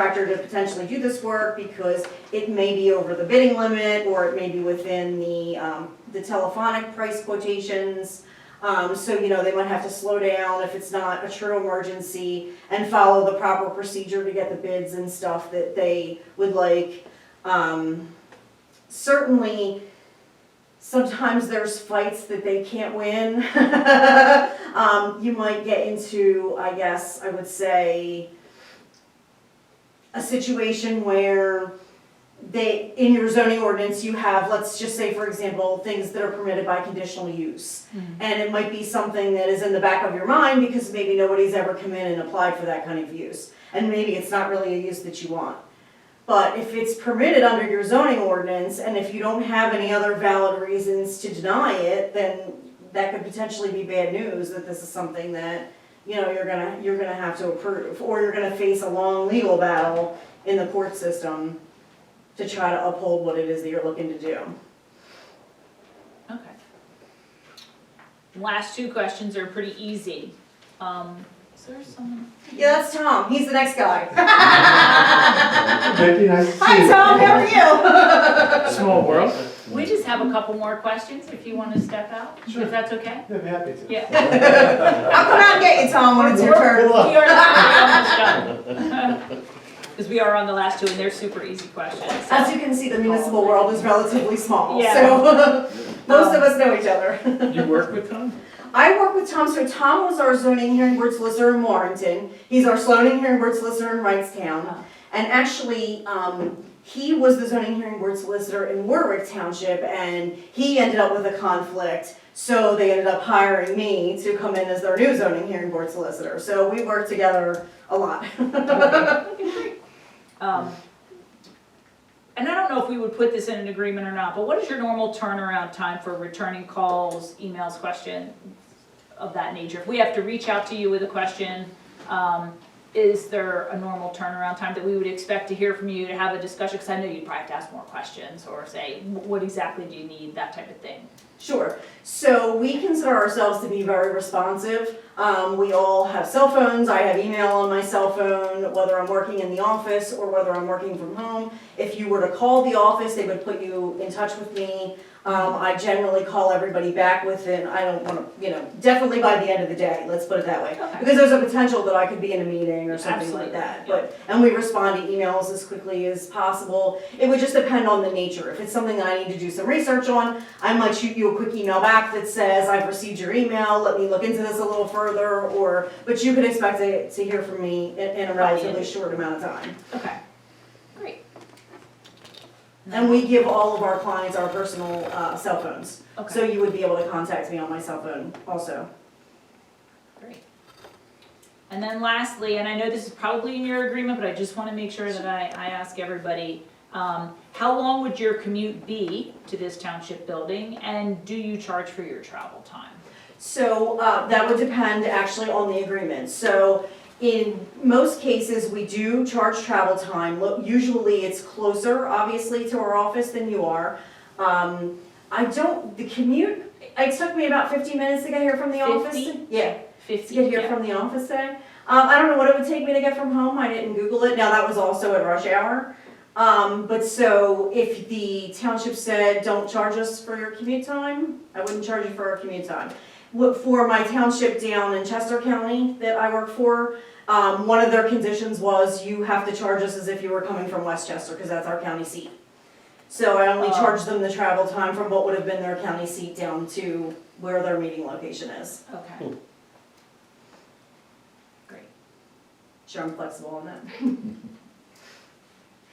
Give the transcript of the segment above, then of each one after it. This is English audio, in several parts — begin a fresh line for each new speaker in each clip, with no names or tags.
contractor to potentially do this work because it may be over the bidding limit or it may be within the telephonic price quotations. So, you know, they might have to slow down if it's not a true emergency and follow the proper procedure to get the bids and stuff that they would like. Certainly, sometimes there's fights that they can't win. You might get into, I guess, I would say, a situation where in your zoning ordinance, you have, let's just say, for example, things that are permitted by conditional use. And it might be something that is in the back of your mind because maybe nobody's ever come in and applied for that kind of use. And maybe it's not really a use that you want. But if it's permitted under your zoning ordinance, and if you don't have any other valid reasons to deny it, then that could potentially be bad news that this is something that, you know, you're gonna have to approve, or you're gonna face a long legal battle in the court system to try to uphold what it is that you're looking to do.
Okay. Last two questions are pretty easy. Is there someone?
Yeah, that's Tom. He's the next guy.
Becky, nice to see
Hi,
you.
Tom. How are you?
Small world.
We just have a couple more questions if you want to step out,
Sure.
if that's okay?
Yeah, I'd be happy to.
Yeah.
I'll come out and get you, Tom, when it's your turn.
We are almost done. Because we are on the last two and they're super easy questions. So.
As you can see, the municipal world is relatively small,
Yeah.
so most of us know each other.
You work with Tom?
I work with Tom, so Tom was our zoning hearing board solicitor in Warrington. He's our zoning hearing board solicitor in Wrightstown. And actually, he was the zoning hearing board solicitor in Warwick Township, and he ended up with a conflict. So they ended up hiring me to come in as their new zoning hearing board solicitor. So we work together a lot.
And I don't know if we would put this in an agreement or not, but what is your normal turnaround time for returning calls, emails, questions of that nature? If we have to reach out to you with a question, is there a normal turnaround time that we would expect to hear from you to have a discussion? Because I know you'd probably have to ask more questions or say, what exactly do you need, that type of thing.
Sure. So we consider ourselves to be very responsive. We all have cell phones. I have email on my cell phone, whether I'm working in the office or whether I'm working from home. If you were to call the office, they would put you in touch with me. I generally call everybody back within, I don't want to, definitely by the end of the day, let's put it that way.
Okay.
Because there's a potential that I could be in a meeting or something
Absolutely.
like that. And we respond to emails as quickly as possible. It would just depend on the nature. If it's something that I need to do some research on, I might shoot you a quick email back that says, I've received your email, let me look into this a little further, but you could expect to hear from me in a relatively short amount of time.
Okay, great.
And we give all of our clients our personal cell phones.
Okay.
So you would be able to contact me on my cell phone also.
Great. And then lastly, and I know this is probably in your agreement, but I just want to make sure that I ask everybody, how long would your commute be to this township building, and do you charge for your travel time?
So that would depend actually on the agreement. So in most cases, we do charge travel time. Usually it's closer, obviously, to our office than you are. The commute, it took me about 15 minutes to get here from the office.
50?
Yeah,
50?
to get here from the office today. I don't know what it would take me to get from home. I didn't Google it. Now that was also at rush hour. But so if the township said, don't charge us for your commute time, I wouldn't charge you for our commute time. For my township down in Chester County that I work for, one of their conditions was you have to charge us as if you were coming from Westchester, because that's our county seat. So I only charged them the travel time from what would have been their county seat down to where their meeting location is.
Okay. Great.
Sure, I'm flexible on that.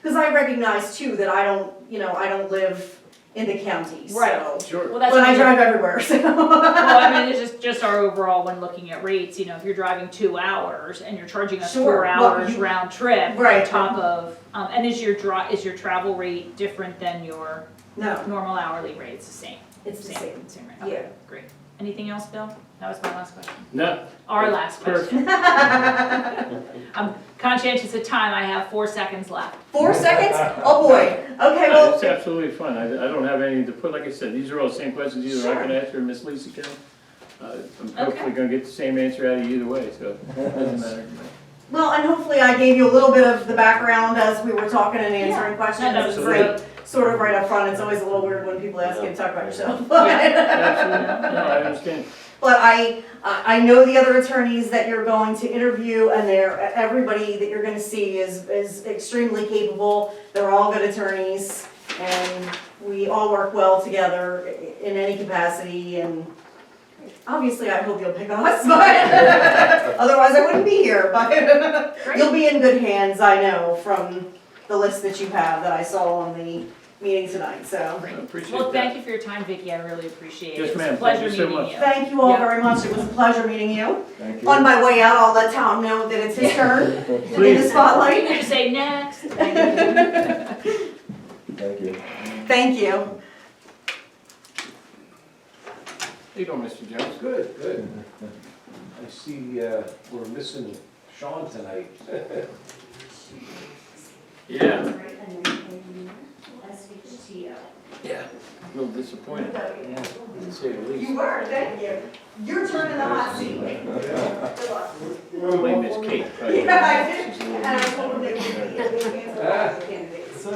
Because I recognize too that I don't live in the county, so.
Right.
Sure.
Well, that's
But I drive everywhere, so.
well, I mean, it's just our overall when looking at rates, if you're driving 2 hours and you're charging us
Sure.
4 hours
Well,
round trip
Right.
on top of, and is your travel rate different than your
No,
normal hourly rate? It's the same.
it's the same.
Same rate. Okay,
Yeah.
Great. Anything else, Bill? That was my last question.
No.
Our last question.
Perfect.
I'm conscientious of time. I have 4 seconds left.
4 seconds? Oh, boy. Okay,
No,
well,
it's absolutely fine. I don't have anything to put, like I said, these are all the same questions either I
Sure.
can answer or Miss Lisa can. I'm
Okay.
hopefully gonna get the same answer out of you either way, so it doesn't matter to me.
Well, and hopefully I gave you a little bit of the background as we were talking and answering questions.
that was
It's
great.
sort of right up front. It's always a little weird when people ask you to talk about yourself.
Absolutely, no, I understand.
But I know the other attorneys that you're going to interview, and everybody that you're gonna see is extremely capable. They're all good attorneys, and we all work well together in any capacity, and obviously I hope you'll pick us, but otherwise I wouldn't be here, but you'll be in good hands, I know, from the list that you have that I saw on the meeting tonight, so.
I appreciate
Well, thank
that.
you for your time, Vicki, I really appreciate it.
Yes,
It was
ma'am.
a pleasure
Thank you so
meeting
much.
you.
Thank you all
Yeah.
very much, it was a pleasure meeting you.
Thank
On my way out, I'll let Tom know that it's his turn to be the
Please.
You
spotlight.
can just say next.
Thank you.
Thank you.
How you doing, Mr. Jones?
Good, good. I see we're missing Sean tonight.
Yeah. Yeah. A little disappointed, to say the least.
You were, thank you. Your turn in the hot seat. Good luck.
Blame Miss Kate. right?
Yeah, I did, and I told him that we would be the candidates.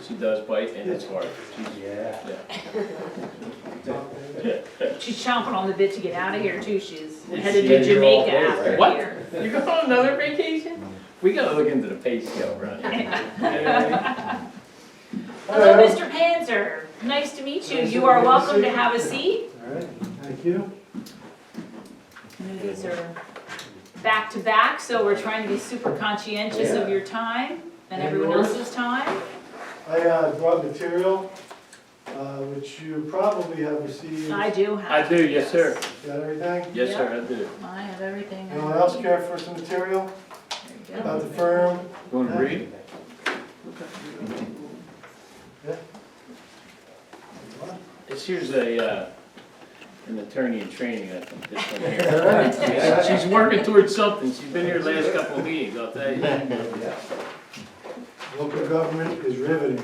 She does bite and it's hard. She's-
Yeah.
yeah.
She's chomping on the bit to get out of here too, she's headed
She's
to
here all
Jamaica
day,
after
right?
What?
here.
You going on another vacation? We gotta look into the pay scale, right?
Hello, Mr. Panzer, nice to meet you, you are welcome to have a seat.
All right, thank you.
And these are back to back, so we're trying to be super conscientious of your time and everyone else's time.
I brought material, which you probably have received.
I do have.
I do, yes, sir.
Got everything?
Yes, sir, I do.
I have everything. I
Anyone else
need.
care for some material
There you go.
about the firm?
You wanna read?
Yeah.
This here's an attorney in training, I think, this one here. She's working towards something. She's been here the last couple of meetings, I'll tell you.
Local government is riveting.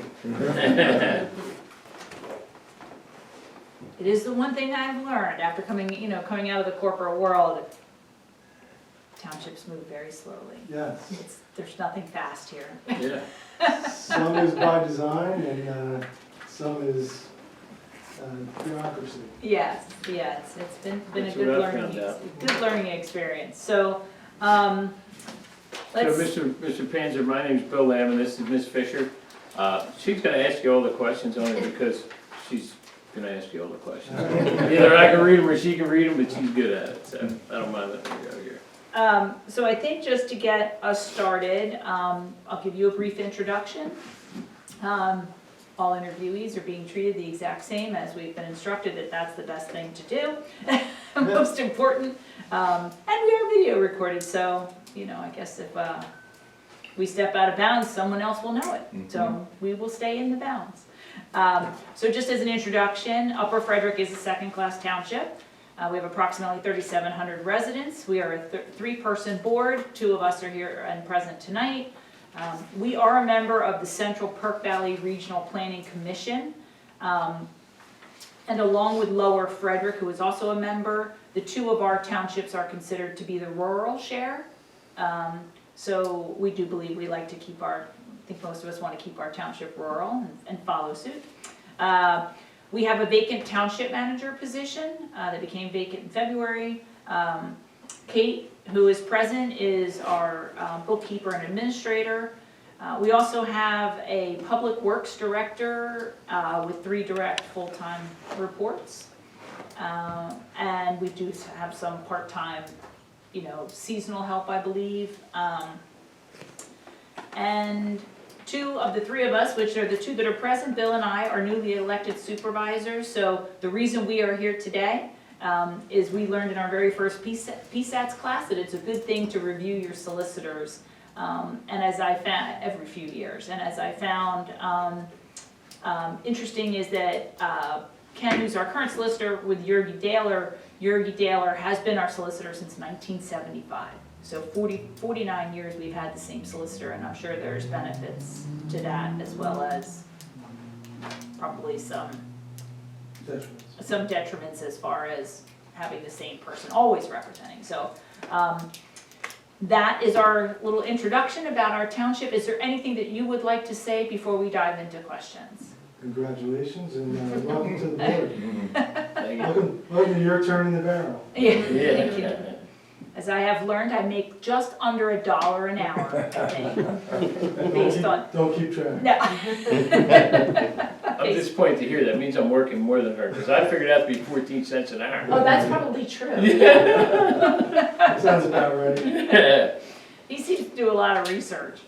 It is the one thing I've learned after coming out of the corporate world. Townships move very slowly.
Yes.
There's nothing fast here.
Yeah.
Some is by design and some is bureaucracy.
Yes, it's been a
That's
good
what I
learning,
found out.
good learning experience. So,
So,
let's,
Mr. Panzer, my name's Bill Lamb, and this is Miss Fisher. She's gonna ask you all the questions only because she's gonna ask you all the questions. Either I can read them or she can read them, but she's good at it, so I don't mind letting her go here.
so I think just to get us started, I'll give you a brief introduction. All interviewees are being treated the exact same as we've been instructed that that's the best thing to do, most important. And we are video recorded, so, I guess if we step out of bounds, someone else will know it. So we will stay in the bounds. So just as an introduction, Upper Frederick is a second-class township. We have approximately 3,700 residents. We are a three-person board. Two of us are here and present tonight. We are a member of the Central Perk Valley Regional Planning Commission. And along with Lower Frederick, who is also a member, the two of our townships are considered to be the rural share. So we do believe we like to keep I think most of us want to keep our township rural and follow suit. We have a vacant township manager position that became vacant in February. Kate, who is present, is our bookkeeper and administrator. We also have a public works director with 3 direct full-time reports. And we do have some part-time, seasonal help, I believe. And 2 of the 3 of us, which are the 2 that are present, Bill and I, are newly elected supervisors. So the reason we are here today is we learned in our very first PSATS class that it's a good thing to review your solicitors, and as I found every few years. And as I found interesting is that Ken, who's our current solicitor with Yergey Daylor has been our solicitor since 1975. So 49 years we've had the same solicitor, and I'm sure there's benefits to that as well as probably some detriments as far as having the same person always representing. So that is our little introduction about our township. Is there anything that you would like to say before we dive into questions?
Congratulations and welcome to the board.
Thank you.
Welcome to your turn in the barrel.
Yeah, thank you. As I have learned, I make just under $1 an hour, I think, based on,
Don't keep track.
no.
I'm disappointed to hear that, means I'm working more than her, because I figured out to be 14 cents an hour.
Oh, that's probably true.
That sounds about right.
Yeah.
He seems to do a lot of research.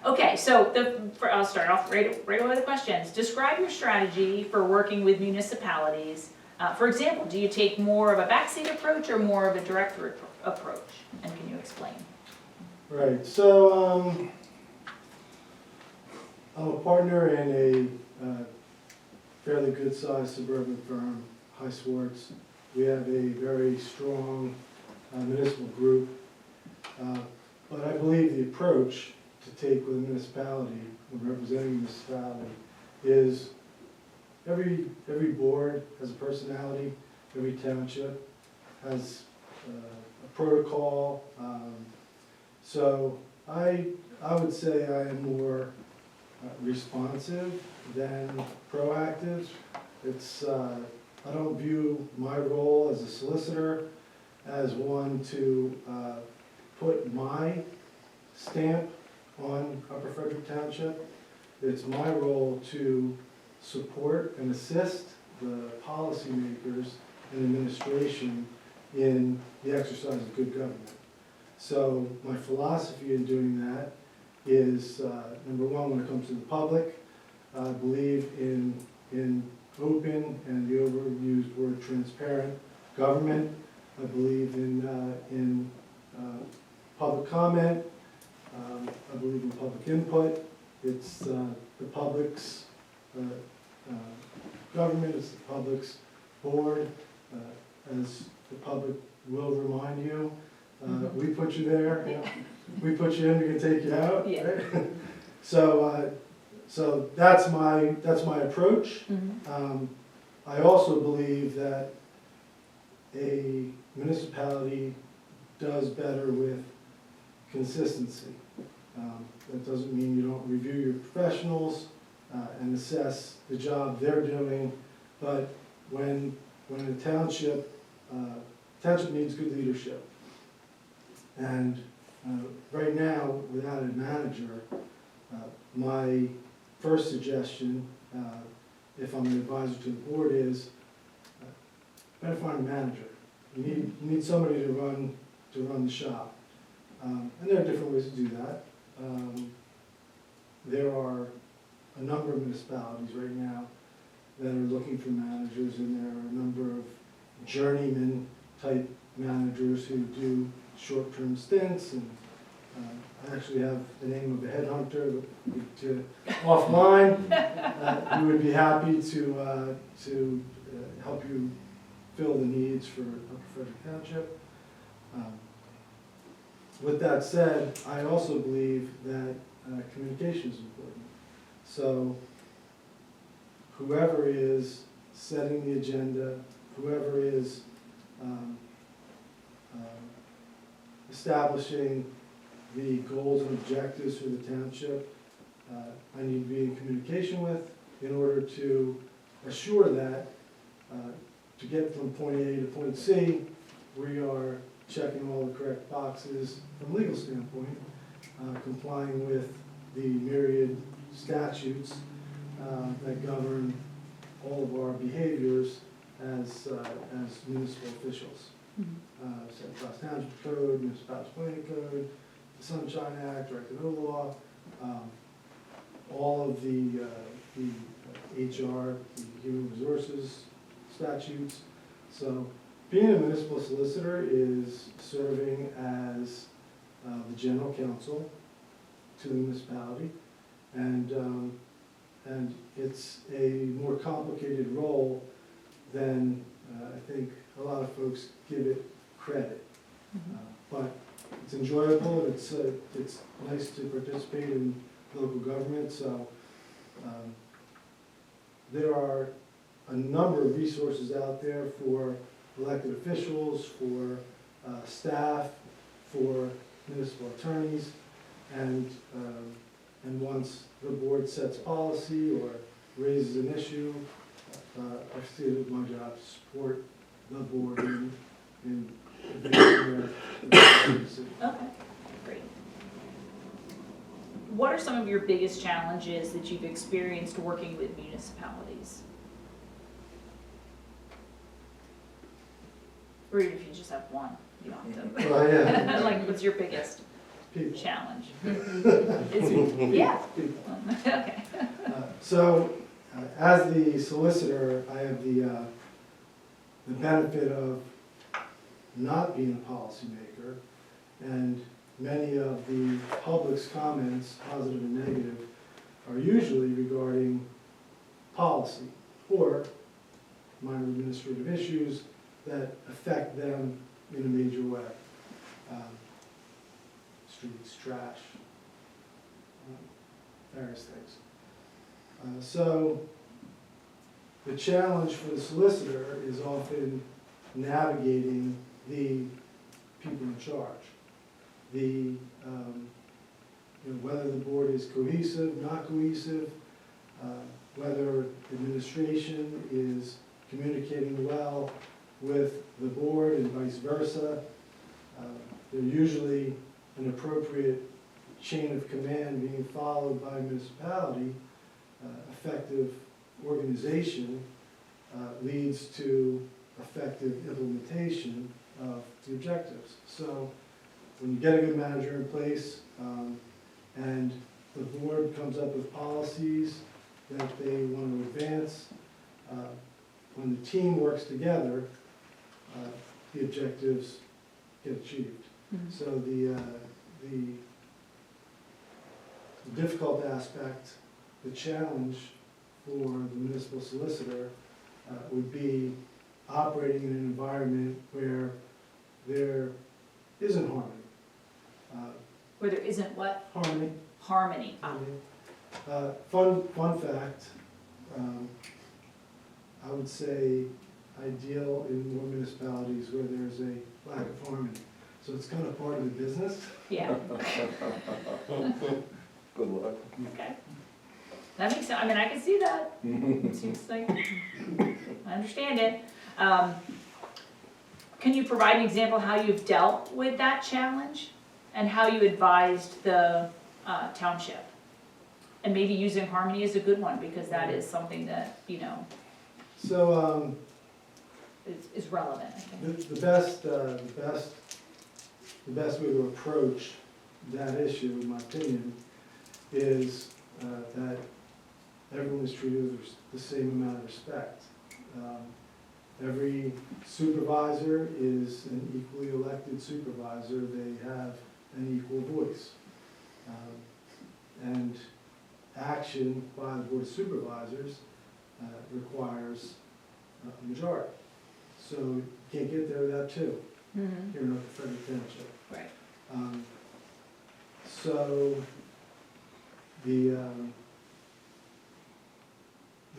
Okay, so I'll start off right away with the questions. Describe your strategy for working with municipalities. For example, do you take more of a backseat approach or more of a direct approach? And can you explain?
Right, so I'm a partner in a fairly good-sized suburban firm, Swartz. We have a very strong municipal group, but I believe the approach to take with a municipality, when representing a municipality, is every board has a personality, every township has a protocol. So I would say I am more responsive than proactive. It's, I don't view my role as a solicitor as one to put my stamp on Upper Frederick Township. It's my role to support and assist the policymakers and administration in the exercise of good government. So my philosophy in doing that is, number one, when it comes to the public, I believe in open and the overused word transparent government. I believe in public comment. I believe in public input. It's the public's government, it's the public's board. As the public will remind you, we put you there. You know, we put you in, we can take you out.
Yeah.
Right? So that's my approach. I also believe that a municipality does better with consistency. That doesn't mean you don't review your professionals and assess the job they're doing, but when a township needs good leadership. And right now, without a manager, my first suggestion, if I'm an advisor to the board, is better find a manager. You need somebody to run the shop. And there are different ways to do that. There are a number of municipalities right now that are looking for managers, and there are a number of journeyman type managers who do short-term stints. And I actually have the name of a headhunter offline who would be happy to help you fill the needs for Upper Frederick Township. With that said, I also believe that communication is important. So whoever is setting the agenda, whoever is establishing the goals and objectives for the township, I need to be in communication with in order to assure that to get from point A to point C, we are checking all the correct boxes from a legal standpoint, complying with the myriad statutes that govern all of our behaviors as municipal officials. St. Claus Township Code, Municipal Planning Code, the Sunshine Act, Record of Law, all of the HR, the Human Resources statutes. So being a municipal solicitor is serving as the general counsel to the municipality, and it's a more complicated role than I think a lot of folks give it credit. But it's enjoyable, and it's nice to participate in local government. So there are a number of resources out there for elected officials, for staff, for municipal attorneys, and once the board sets policy or raises an issue, I've stated my job to support the board in advancing their decision.
Okay, great. What are some of your biggest challenges that you've experienced working with municipalities? Or even if you just have one, you don't have
Well, yeah.
to. Like, what's your biggest
People.
challenge? Yeah. Okay.
So, as the solicitor, I have the benefit of not being a policymaker, and many of the public's comments, positive and negative, are usually regarding policy or minor administrative issues that affect them in a major way. Streets, trash, various things. So the challenge for the solicitor is often navigating the people in charge. Whether the board is cohesive, not cohesive, whether administration is communicating well with the board and vice versa. They're usually an appropriate chain of command being followed by municipality. Effective organization leads to effective implementation of the objectives. So when you get a good manager in place and the board comes up with policies that they want to advance, when the team works together, the objectives get achieved. So the difficult aspect, the challenge for the municipal solicitor would be operating in an environment where there isn't harmony.
Where there isn't what?
Harmony.
Harmony.
Fun fact, I would say ideal in more municipalities where there's a lack of harmony. So it's kind of part of the business.
Yeah,
Good luck.
okay. That makes sense, I mean, I can see that. It seems like, I understand it. Can you provide an example how you've dealt with that challenge? And how you advised the township? And maybe using harmony is a good one, because that is something that,
So
is relevant, I think.
the best way to approach that issue, in my opinion, is that everyone is treated with the same amount of respect. Every supervisor is an equally elected supervisor. They have an equal voice. And action by the Board of Supervisors requires a majority. So you can't get there without two
Mhm.
here in Frederick Township.
Right.
So the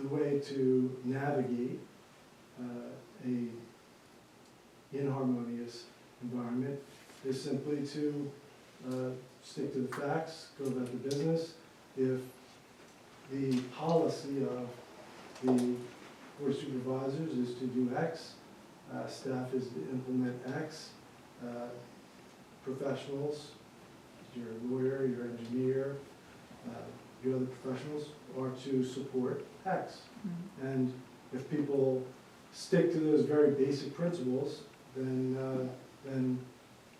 way to navigate a inharmonious environment is simply to stick to the facts, go about the business. If the policy of the Board of Supervisors is to do X, staff is to implement X, professionals, your lawyer, your engineer, your other professionals are to support X.
Mhm.
And if people stick to those very basic principles, then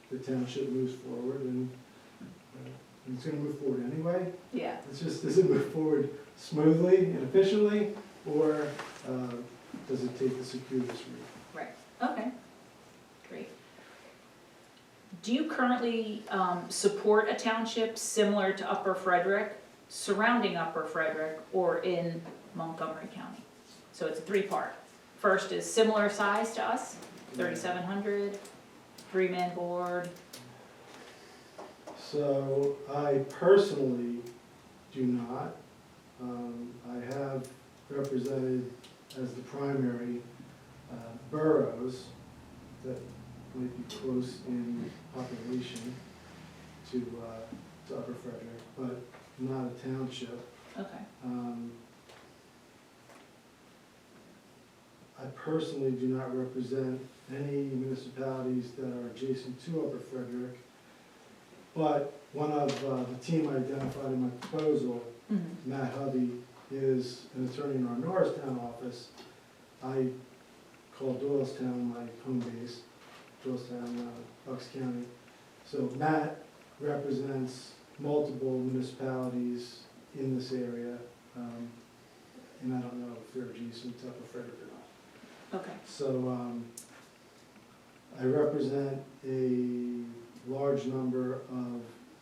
the township moves forward, and it's gonna move forward anyway.
Yeah.
It's just, does it move forward smoothly and efficiently, or does it take the circuitous route?
Right, okay, great. Do you currently support a township similar to Upper Frederick, surrounding Upper Frederick, or in Montgomery County? So it's a three-part. First is similar size to us, 3,700, three-man board.
So I personally do not. I have represented as the primary boroughs that might be close in population to Upper Frederick, but not a township.
Okay,
I personally do not represent any municipalities that are adjacent to Upper Frederick, but one of the team I identified in my proposal, Matt Hubby, is an attorney in our Norristown office. I call Doylestown my home base, Doylestown, Bucks County. So Matt represents multiple municipalities in this area, and I don't know if they're adjacent to Upper Frederick or not.
okay,
So I represent a large number of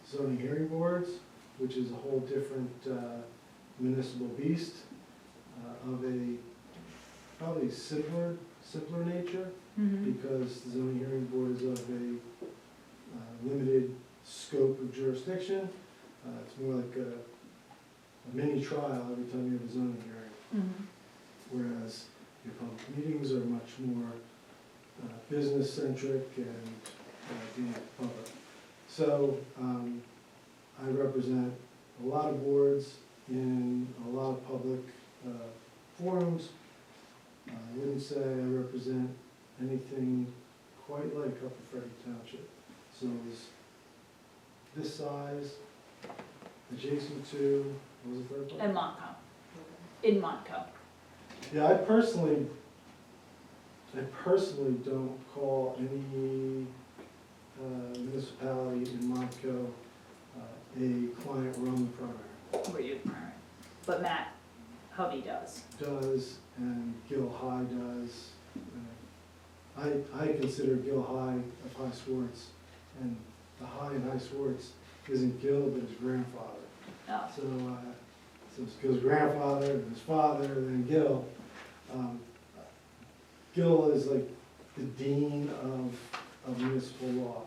zoning hearing boards, which is a whole different municipal beast of a probably simpler nature, because the zoning hearing board is of a limited scope of jurisdiction. It's more like a mini trial every time you have a zoning hearing, whereas your public meetings are much more business-centric and being public. So I represent a lot of boards in a lot of public forums. I wouldn't say I represent anything quite like Upper Frederick Township. So it's this size, adjacent to, what was the third part?
and Montco, in Montco.
Yeah, I personally don't call any municipality in Montco a client run primary.
Where you primary, but Matt Hubby does.
Does, and Gil High does. I consider Gil High of High Swartz, and the High in High Swartz isn't Gil, but his grandfather.
Oh,
So it's Gil's grandfather, and his father, and then Gil. Gil is like the dean of municipal law.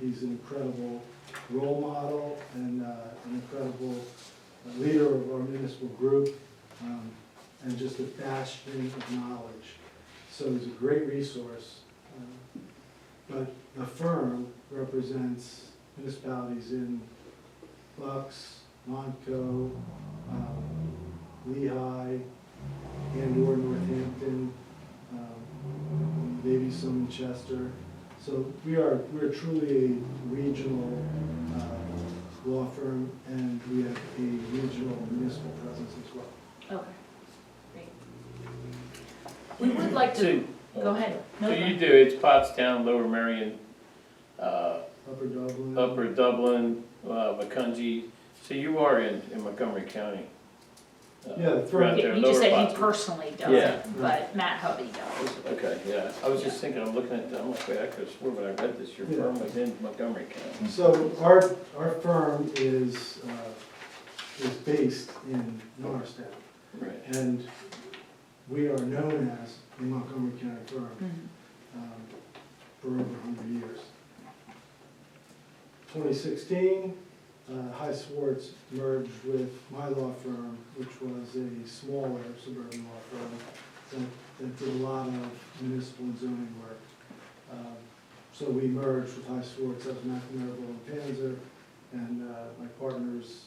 He's an incredible role model and an incredible leader of our municipal group, and just a bastion of knowledge. So he's a great resource. But the firm represents municipalities in Bucks, Montco, Lehigh, and/or Northampton, maybe some in Chester. So we're truly a regional law firm, and we have a regional municipal presence as well.
okay, great. We would like to, go ahead. No,
So
go
you
ahead.
do, it's Pottstown, Lower Merion,
Upper Dublin.
Upper Dublin, Macungie, so you are in Montgomery County.
Yeah, the
throughout
firm-
there,
You just
Lower
said he
Pottstown.
personally does
Yeah.
it, but Matt Hubby does.
Okay, yeah, I was just thinking, I'm looking at, I'm like, wait, I could have swore when I read this, your
Yeah.
firm was in Montgomery County.
So our firm is based in Norristown,
Right.
and we are known as a Montgomery County firm for over 100 years. 2016, High Swartz merged with my law firm, which was a smaller suburban law firm that did a lot of municipal and zoning work. So we merged with High Swartz, that was McNamara, and Panzer, and my partners